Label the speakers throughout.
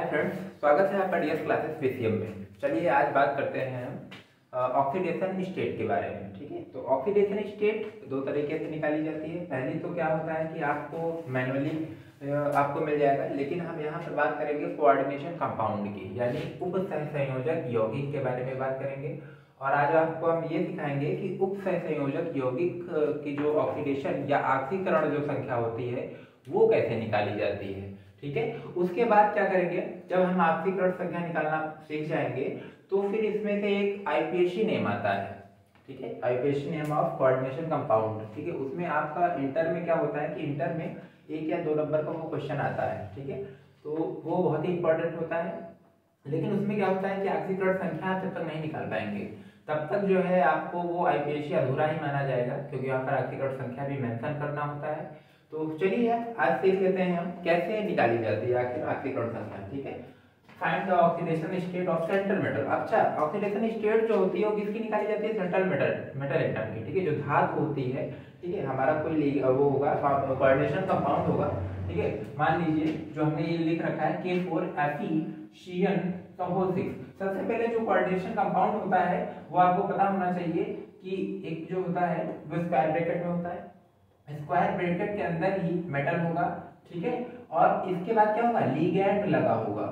Speaker 1: Hi friends, स्वागत है आपका डीएस क्लासेस पीसीएम में। चलिए आज बात करते हैं हम ऑक्सीडेशन स्टेट के बारे में। ठीक है, तो ऑक्सीडेशन स्टेट दो तरीके से निकाली जाती है। पहली तो क्या होता है कि आपको मैनुअली आपको मिल जाएगा, लेकिन हम यहाँ पर बात करेंगे कोऑर्डिनेशन कंपाउंड की, यानी उप सहसंयोजक यौगिक के बारे में बात करेंगे। और आज आपको हम ये सिखाएंगे कि उप सहसंयोजक यौगिक की जो ऑक्सीडेशन या ऑक्सीकरण जो संख्या होती है वो कैसे निकाली जाती है। ठीक है, उसके बाद क्या करेंगे, जब हम ऑक्सीकरण संख्या निकालना सीख जाएंगे तो फिर इसमें से एक आईपीएसी नेम आता है। ठीक है, IUPAC name of coordination compound. ठीक है, उसमें आपका इंटर में क्या होता है कि इंटर में 1 या 2 नंबर का वो क्वेश्चन आता है। ठीक है, तो वो बहुत ही इंपॉर्टेंट होता है, लेकिन उसमें क्या होता है कि ऑक्सीकरण संख्या जब तक नहीं निकाल पाएंगे तब तक जो है आपको वो आईपीएसी अधूरा ही माना जाएगा, क्योंकि यहाँ पर ऑक्सीकरण संख्या भी मेंशन करना होता है। तो चलिए आज सीख लेते हैं हम कैसे निकाली जाती है आखिर ऑक्सीकरण संख्या। ठीक है, find the oxidation state of central metal. अच्छा, ऑक्सीडेशन स्टेट जो होती है वो किसकी निकाली जाती है? सेंट्रल मेटल एटम की। ठीक है, जो धातु होती है, ठीक है, हमारा कोई वो होगा कोऑर्डिनेशन कंपाउंड होगा। ठीक है, मान लीजिए जो हमने ये लिख रखा है K4FeCN6। सबसे पहले जो कोऑर्डिनेशन कंपाउंड होता है वो आपको पता होना चाहिए कि एक जो होता है वो स्क्वायर ब्रैकेट में होता है। स्क्वायर ब्रैकेट के अंदर ही मेटल होगा। ठीक है, और इसके बाद क्या होगा? लिगैंड लगा होगा।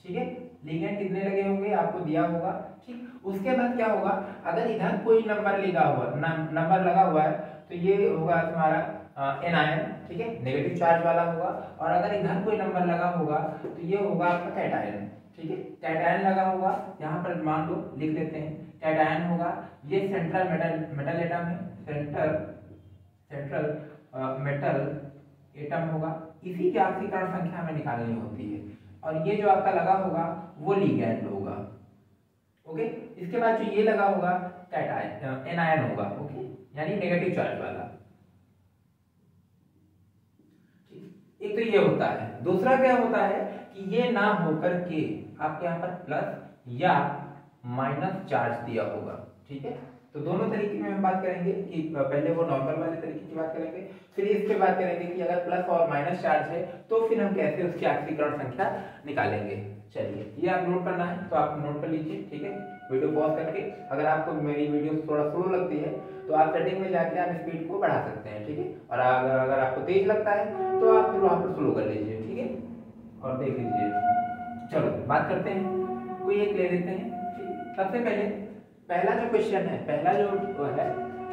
Speaker 1: ठीक है, लिगैंड कितने लगे होंगे आपको दिया होगा। ठीक, उसके बाद क्या होगा, अगर इधर कोई नंबर नंबर लगा हुआ है तो ये होगा तुम्हारा एनायन। ठीक है, नेगेटिव चार्ज वाला होगा। और अगर इधर कोई नंबर लगा होगा तो ये होगा आपका कैटायन। ठीक है, कैटायन लगा होगा, यहाँ पर मान लो लिख देते हैं कैटायन होगा। ये सेंट्रल मेटल एटम है, सेंट्रल मेटल एटम होगा। इसी की ऑक्सीकरण संख्या हमें निकालनी होती है, और ये जो आपका लगा होगा वो लिगैंड होगा। ओके, इसके बाद जो ये लगा होगा कैटायन एनायन होगा। ओके, यानी नेगेटिव चार्ज वाला। एक तो ये होता है। दूसरा क्या होता है कि ये ना होकर के आपके यहाँ पर प्लस या माइनस चार्ज दिया होगा। ठीक है, तो दोनों तरीके में हम बात करेंगे कि पहले वो नॉर्मल वाले तरीके की बात करेंगे, फिर इसके बात करेंगे कि अगर प्लस और माइनस चार्ज है तो फिर हम कैसे उसकी ऑक्सीकरण संख्या निकालेंगे। चलिए, ये आप नोट करना है तो आप नोट कर लीजिए। ठीक है, वीडियो पॉज करके। अगर आपको मेरी वीडियो थोड़ा स्लो लगती है तो आप सेटिंग में जाके आप स्पीड को बढ़ा सकते हैं। ठीक है, और अगर आपको तेज लगता है तो आप फिर वहां पर स्लो कर लीजिए। ठीक है, और देख लीजिए। चलो बात करते हैं, कोई एक ले लेते हैं। सबसे पहले पहला जो क्वेश्चन है, पहला जो है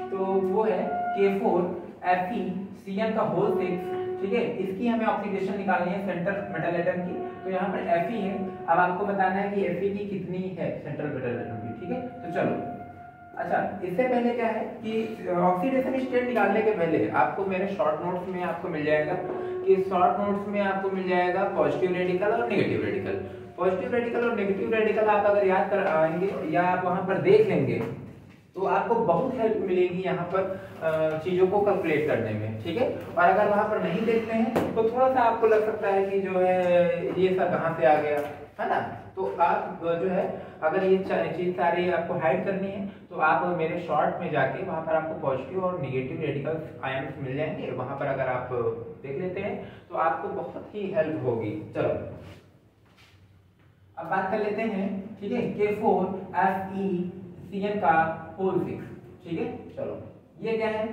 Speaker 1: तो वो है K4FeCN का होल 6। ठीक है, इसकी हमें ऑक्सीडेशन निकालनी है सेंट्रल मेटल एटम की। तो यहाँ पर Fe है, अब आपको बताना है कि Fe की कितनी है सेंट्रल मेटल एटम की। ठीक है, तो चलो। अच्छा, इससे पहले क्या है कि ऑक्सीडेशन स्टेट निकालने के पहले आपको मेरे शॉर्ट नोट्स में आपको मिल जाएगा कि शॉर्ट नोट्स में आपको मिल जाएगा पॉजिटिव रेडिकल और नेगेटिव रेडिकल। पॉजिटिव रेडिकल और नेगेटिव रेडिकल आप अगर याद कर आएंगे या आप वहां पर देख लेंगे तो आपको बहुत हेल्प मिलेगी यहाँ पर चीजों को कैलकुलेट करने में। ठीक है, और अगर वहां पर नहीं देखते हैं तो थोड़ा सा आपको लग सकता है कि जो है ये सब कहाँ से आ गया, है ना। तो आप जो है अगर ये चीज सारी आपको हाइड करनी है तो आप मेरे शॉर्ट में जाके वहां पर आपको पॉजिटिव और नेगेटिव रेडिकल आयन मिल जाएंगे। वहां पर अगर आप देख लेते हैं तो आपको बहुत ही हेल्प होगी। चलो अब बात कर लेते हैं। ठीक है, K4FeCN का होल 6। ठीक है, चलो ये क्या है,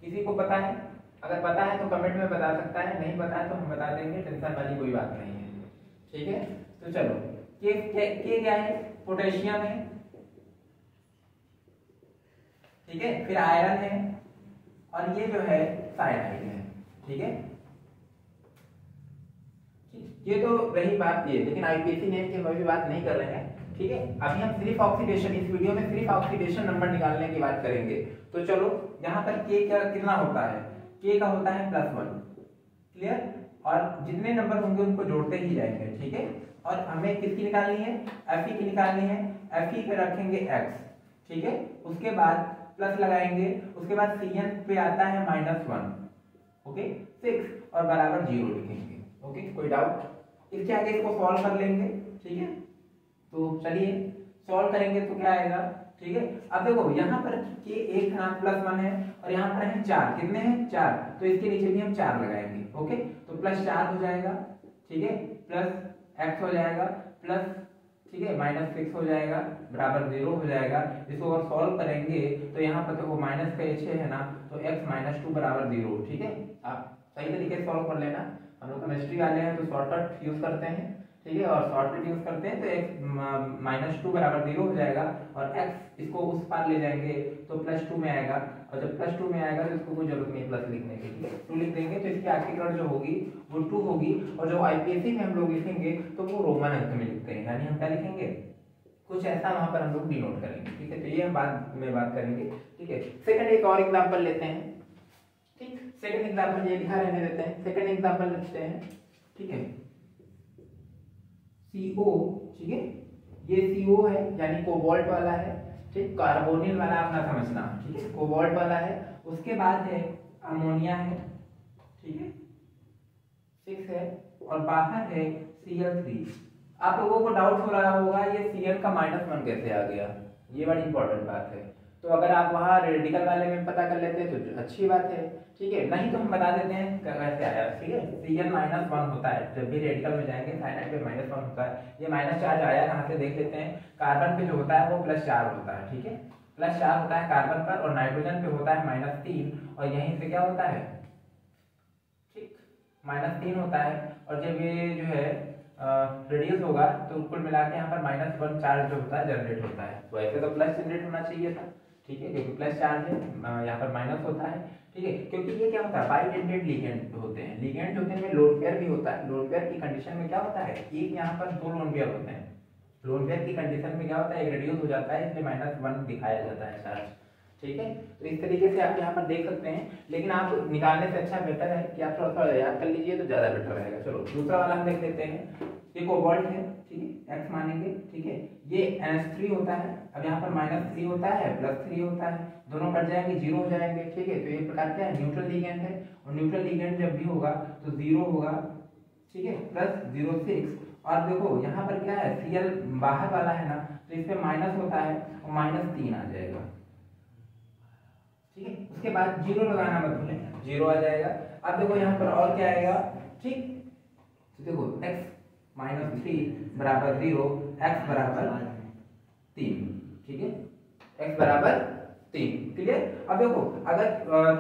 Speaker 1: किसी को पता है? अगर पता है तो कमेंट में बता सकता है, नहीं पता है तो हम बता देंगे, टेंशन वाली कोई बात नहीं है। ठीक है, तो चलो के क्या है? पोटेशियम है। ठीक है, फिर आयरन है, और ये जो है साइनाइड है। ठीक है, ये तो रही बात ये, लेकिन आईपीएसी नेम की हम अभी बात नहीं कर रहे हैं। ठीक है, अभी हम सिर्फ ऑक्सीडेशन, इस वीडियो में सिर्फ ऑक्सीडेशन नंबर निकालने की बात करेंगे। तो चलो, यहाँ पर के क्या कितना होता है? के का होता है +1। क्लियर, और जितने नंबर होंगे उनको जोड़ते ही जाएंगे। ठीक है, और हमें किसकी निकालनी है? Fe की निकालनी है। Fe पे रखेंगे x। ठीक है, उसके बाद प्लस लगाएंगे, उसके बाद Cn पे आता है -1। ओके, 6 और बराबर 0 लिखेंगे। ओके, कोई डाउट? इसके आगे इसको सॉल्व कर लेंगे। ठीक है, तो चलिए सॉल्व करेंगे तो क्या आएगा? ठीक है, अब देखो यहाँ पर के एक +1 है और यहाँ पर है 4। कितने हैं? 4। तो इसके नीचे भी हम 4 लगाएंगे। ओके, तो +4 हो जाएगा। ठीक है, प्लस x हो जाएगा प्लस, ठीक है, -6 हो जाएगा बराबर 0 हो जाएगा। इसको अगर सॉल्व करेंगे तो यहाँ पर देखो माइनस का h है ना, तो x -2 बराबर 0, ठीक है। आप सही तरीके से सॉल्व कर लेना। हम लोग केमिस्ट्री वाले हैं तो शॉर्टकट यूज करते हैं, ठीक है, और शॉर्टकट यूज करते हैं तो x -2 बराबर 0 हो जाएगा और x इसको उस पार ले जाएंगे तो +2 में आएगा, और जब +2 में आएगा तो इसको कोई जरूरत नहीं प्लस लिखने की, ठीक है, 2 लिख देंगे तो इसकी आखिरी कड़ जो होगी वो 2 होगी। और जो आईपीएससी में हम लोग लिखेंगे तो वो रोमन अंक में लिखते हैं, यानी हम क्या लिखेंगे, कुछ ऐसा वहां पर हम लोग डिनोट करेंगे, ठीक है। तो ये हम बाद में बात करेंगे, ठीक है। सेकंड एक और एग्जांपल लेते हैं, ठीक, सेकंड एग्जांपल ये लिखा रहने देते हैं, सेकंड एग्जांपल लिखते हैं, ठीक है। CO, ठीक है, ये CO है यानी कोबाल्ट वाला है, ठीक, कार्बोनिल वाला आप ना समझना, ठीक है, कोबाल्ट वाला है। उसके बाद है अमोनिया है, ठीक है, 6 है, और बाहर है Cl3। आप लोगों को डाउट हो रहा होगा ये Cl का -1 कैसे आ गया, ये बड़ी इंपॉर्टेंट बात है। तो अगर आप वहाँ रेडिकल वाले में पता कर लेते हैं तो अच्छी बात है, ठीक है, नहीं तो हम बता देते हैं कैसे आया, ठीक है। Cl -1 होता है, जब भी रेडिकल में जाएंगे साइनाइड पे -1 होता है। ये माइनस चार्ज आया कहाँ से देख लेते हैं, कार्बन पे जो होता है वो +4 होता है, ठीक है, +4 होता है कार्बन पर, और नाइट्रोजन पे होता है -3, और यहीं से क्या होता है, ठीक, -3 होता है। और जब ये जो है रेडियस होगा तो कुल मिला के यहाँ पर -1 चार्ज जो होता है जनरेट होता है। तो ऐसे तो प्लस जनरेट होना चाहिए था, ठीक है, क्योंकि प्लस चार्ज है, यहाँ पर माइनस होता है, ठीक है, क्योंकि ये क्या होता है, बाइडेंडेड लिगेंड होते हैं। लिगेंड होते हैं लोन पेयर भी होता है। लोन पेयर की कंडीशन में क्या होता है, एक यहाँ पर 2 लोन पेयर होते हैं। लोन पेयर की कंडीशन में क्या होता है, एक रेड्यूस हो जाता है, इसलिए -1 दिखाया जाता है चार्ज, ठीक है। तो इस तरीके से आप यहाँ पर देख सकते हैं, लेकिन आप निकालने से अच्छा बेटर है कि आप थोड़ा थोड़ा याद कर लीजिए तो ज्यादा बेटर रहेगा। चलो दूसरा वाला हम देख लेते हैं। ये कोबाल्ट है, ठीक है, x मानेंगे, ठीक है, ये NH3 होता है। अब यहाँ पर -3 होता है, +3 होता है, दोनों कट जाएंगे 0 हो जाएंगे, ठीक है। तो ये प्रकार क्या है, न्यूट्रल लिगेंड है, और न्यूट्रल लिगेंड जब भी होगा तो 0 होगा, ठीक है, +0,6। और देखो यहाँ पर क्या है, Cl बाहर वाला है ना, तो इसमें माइनस होता है और -3 आ जाएगा, ठीक है। उसके बाद 0 लगाना मत भूलें, 0 आ जाएगा। अब देखो यहाँ पर और क्या आएगा, ठीक, तो देखो x -3 बराबर 0, x बराबर 3, ठीक है, x बराबर 3, क्लियर। अब देखो अगर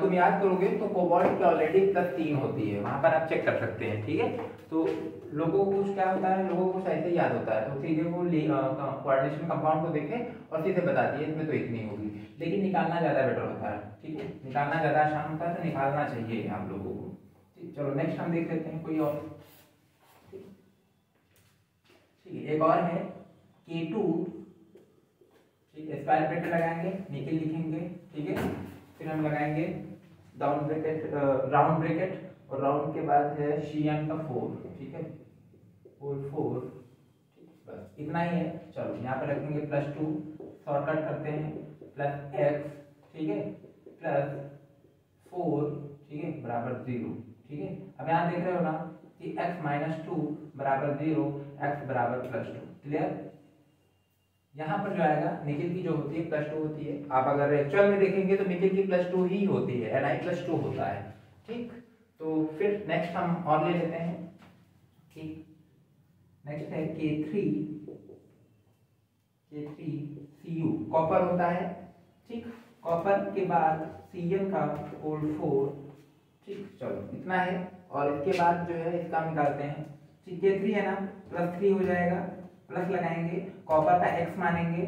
Speaker 1: तुम याद करोगे तो कोबाल्ट की ऑलरेडी +3 होती है, वहां पर आप चेक कर सकते हैं, ठीक है। तो लोगों को कुछ क्या होता है, लोगों को कुछ ऐसे ही याद होता है, तो सीधे वो कोऑर्डिनेशन कंपाउंड को देखे और सीधे बता दिए इसमें तो इतनी होगी, लेकिन निकालना ज्यादा बेटर होता है, ठीक है, निकालना ज्यादा आसान होता है, तो निकालना चाहिए आप लोगों को, ठीक। चलो नेक्स्ट हम देख लेते हैं कोई और, ठीक है। एक और है K2, ठीक है, स्क्वायर ब्रैकेट लगाएंगे, निकल लिखेंगे, ठीक है, फिर हम लगाएंगे डाउन ब्रैकेट, राउंड ब्रैकेट, और राउंड के बाद है Cn का 4, ठीक है, 4, ठीक, बस इतना ही है। चलो यहाँ पे रखेंगे +2, शॉर्टकट करते हैं, +x, ठीक है, +4, ठीक है, बराबर 0, ठीक है। अब यहाँ देख रहे हो ना कि x -2 बराबर 0, x बराबर +2, क्लियर। यहाँ पर जो आएगा निखिल की जो होती है +2 होती है। आप अगर एक्चुअल में देखेंगे तो निखिल की +2 ही होती है, Ni+2 होता है, ठीक। तो फिर नेक्स्ट हम और ले लेते हैं, ठीक, नेक्स्ट है K3Cu, कॉपर होता है, ठीक, कॉपर के बाद Cl का होल 4, ठीक। चलो इतना है, और इसके बाद जो है इसका निकालते हैं, ठीक। K3 है ना, +3 हो जाएगा, प्लस लगाएंगे, कॉपर का x मानेंगे,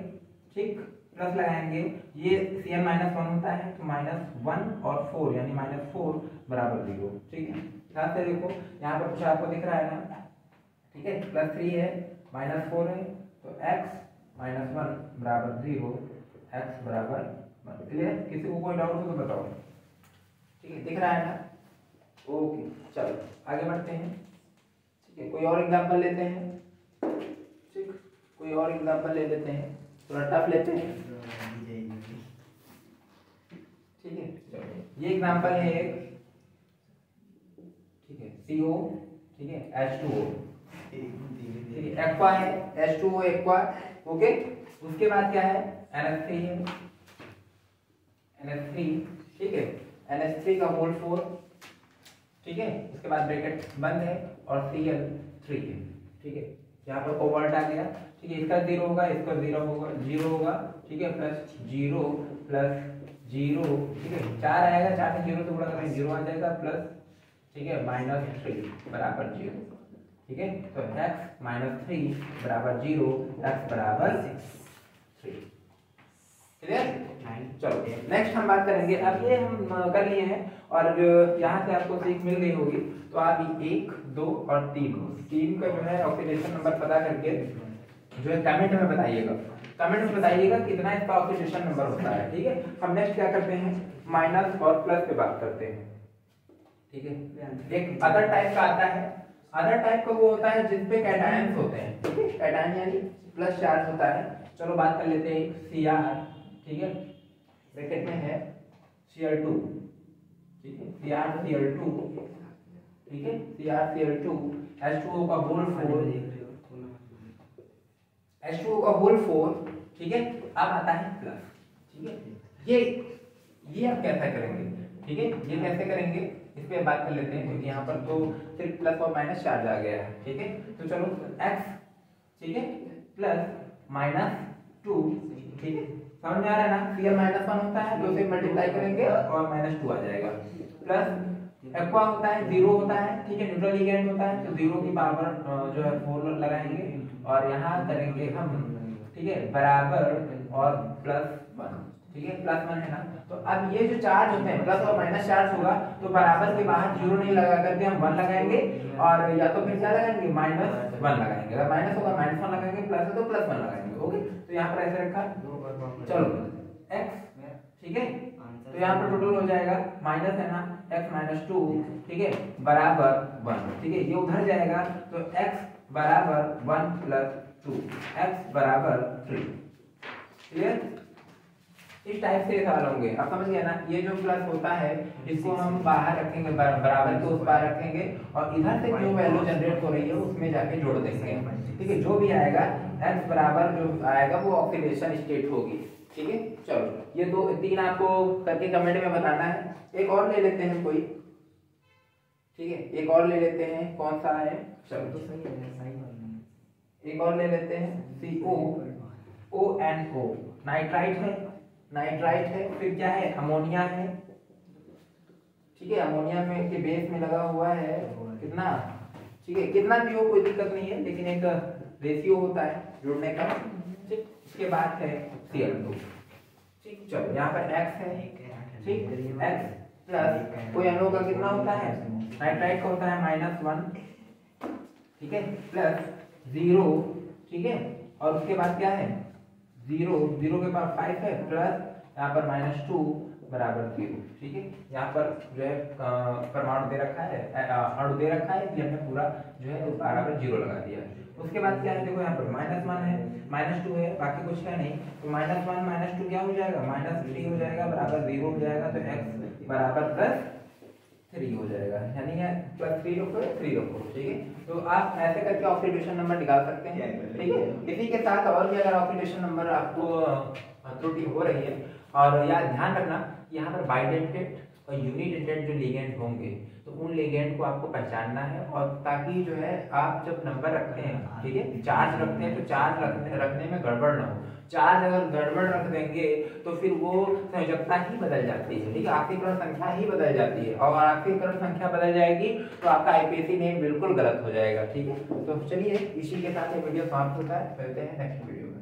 Speaker 1: ठीक, प्लस लगाएंगे, ये Cl -1 होता है तो -1 और 4 यानी -4 बराबर 0, ठीक है। ध्यान से देखो यहाँ पर कुछ आपको दिख रहा है ना, ठीक है, +3 है, -4 है, तो x -1 बराबर 0, x बराबर 1, क्लियर। किसी को कोई डाउट हो तो बताओ, ठीक है, दिख रहा है ना, ओके। चलो आगे बढ़ते हैं, ठीक है, कोई और एग्जांपल लेते हैं, ठीक, कोई और एग्जांपल ले लेते हैं, थोड़ा टफ लेते हैं, ठीक है। चलो ये एग्जांपल है एक, ठीक है, CO, ठीक है, H2O, ठीक है, एक्वा है, H2O एक्वा, ओके। उसके बाद क्या है, NH3 है, NH3, ठीक है, NH3 का होल 4, ठीक है। उसके बाद ब्रैकेट बंद है और Cl3 है, ठीक है। यहाँ पर कोबाल्ट आ गया, ठीक है, इसका 0 होगा, इसका 0 होगा, 0 होगा, ठीक है, प्लस 0 प्लस 0, ठीक है, 4 आएगा, 4 से 0 से गुणा करेंगे 0 आ जाएगा, प्लस, ठीक है, -3 बराबर 0, ठीक है, तो x -3 बराबर 0, x बराबर 3। क्लियर? चलो नेक्स्ट हम बात करेंगे। अब ये हम कर लिए हैं और यहाँ से आपको सीख मिल गई होगी, तो आप 1, 2 और 3 का जो है ऑक्सीडेशन नंबर पता करके जो है कमेंट में बताइएगा, कमेंट में बताइएगा कितना इसका ऑक्सीडेशन नंबर होता है, ठीक है। हम नेक्स्ट क्या करते हैं, माइनस और प्लस पे बात करते हैं, ठीक है। एक अदर टाइप का आता है, अदर टाइप का वो होता है जिसपे कैटायंस होते हैं, ठीक है, कैटायन यानी प्लस चार्ज होता है। चलो बात कर लेते हैं Cr, ठीक है, ब्रैकेट में है Cl2, ठीक है, CrCl2, ठीक है, CrCl2 H2O का होल 4, H2O का होल 4, ठीक है। अब आता है प्लस, ठीक है, ये आप कैसे करेंगे, ठीक है, ये कैसे करेंगे इस पे बात कर लेते हैं, क्योंकि यहाँ पर तो सिर्फ प्लस और माइनस चार्ज आ गया है, ठीक है। तो चलो x, ठीक है, प्लस -2, ठीक है, समझ में आ रहा है ना, Cl-1 होता है, 2 से मल्टीप्लाई करेंगे और -2 आ जाएगा, प्लस एक्वा होता है 0 होता है, ठीक है, न्यूट्रल लिगेंड होता है, तो 0 की पावर जो है 4 लगाएंगे और यहाँ करेंगे हम, ठीक है, बराबर और +1, ठीक है, +1 है ना। तो अब ये जो चार्ज होते हैं प्लस और माइनस चार्ज होगा, तो बराबर के बाहर 0 नहीं लगा करके हम 1 लगाएंगे, और या तो फिर क्या लगाएंगे, -1 लगाएंगे, अगर माइनस होगा -1 लगाएंगे, प्लस है तो +1 लगाएंगे, ओके। तो यहाँ पर ऐसे रखा, चलो x, ठीक है, तो यहाँ पर टोटल हो जाएगा माइनस है ना, x -2, ठीक है, बराबर 1, ठीक है, ये उधर जाएगा, तो x बराबर 1 + 2, x बराबर 3। क्लियर? इस टाइप से सवाल होंगे, आप समझ गए ना। ये जो प्लस होता है इसको हम बाहर रखेंगे, बराबर के उस पार रखेंगे, और इधर से जो वैल्यू जनरेट हो रही है उसमें जाके जोड़ देंगे, ठीक है। जो भी आएगा x बराबर जो आएगा वो ऑक्सीडेशन स्टेट होगी, ठीक है। चलो ये 2-3 आपको करके कमेंट में बताना है। एक और ले लेते हैं कोई, ठीक है, एक और ले लेते हैं, कौन सा है, चलो तो सही है, एक और ले लेते हैं, COONO, नाइट्राइट है, नाइट्राइट है, फिर क्या है, अमोनिया है, ठीक है, अमोनिया में के बेस में लगा हुआ है कितना, ठीक है, कितना भी हो कोई दिक्कत नहीं है, लेकिन एक रेशियो होता है जुड़ने का, ठीक। इसके बाद है Cl2, ठीक। चलो यहाँ पर x है, ठीक, x प्लस कोई अणु का कितना होता है, नाइट्राइट का होता है -1, ठीक है, प्लस 0, ठीक है, और उसके बाद क्या है 0 के पास 5 है, प्लस यहाँ पर -2 बराबर 0, ठीक है। यहाँ पर जो है परमाणु दे रखा है, अणु दे रखा है, इसलिए हमने पूरा जो है बराबर 0 लगा दिया। उसके बाद क्या है, देखो यहाँ पर -1 है, -2 है, बाकी कुछ है नहीं, तो -1 -2 क्या हो जाएगा, -3 हो जाएगा, बराबर 0 हो जाएगा, तो x बराबर +3 हो जाएगा, यानी है +3 रखो, 3 रखो, ठीक है। तो आप ऐसे करके ऑक्सीडेशन नंबर निकाल सकते हैं, ठीक है। इसी के साथ और भी अगर ऑक्सीडेशन नंबर आपको त्रुटि हो रही है, और यार ध्यान रखना यहाँ पर बाइडेंटेड और यूनिडेंटेड जो लिगेंड होंगे, तो उन लिगेंड को आपको पहचानना है, और ताकि जो है आप जब नंबर रखते हैं, ठीक है, चार्ज रखते हैं, तो चार्ज रखने में गड़बड़ ना हो। चार्ज अगर गड़बड़ रख देंगे तो फिर वो संयोजकता ही बदल जाती है, ठीक है, आक्सीकरण संख्या ही बदल जाती है, और आक्सीकरण संख्या बदल जाएगी तो आपका आईपीएससी नेम बिल्कुल गलत हो जाएगा, ठीक है। तो चलिए इसी के साथ ये वीडियो समाप्त होता है, मिलते हैं नेक्स्ट वीडियो में।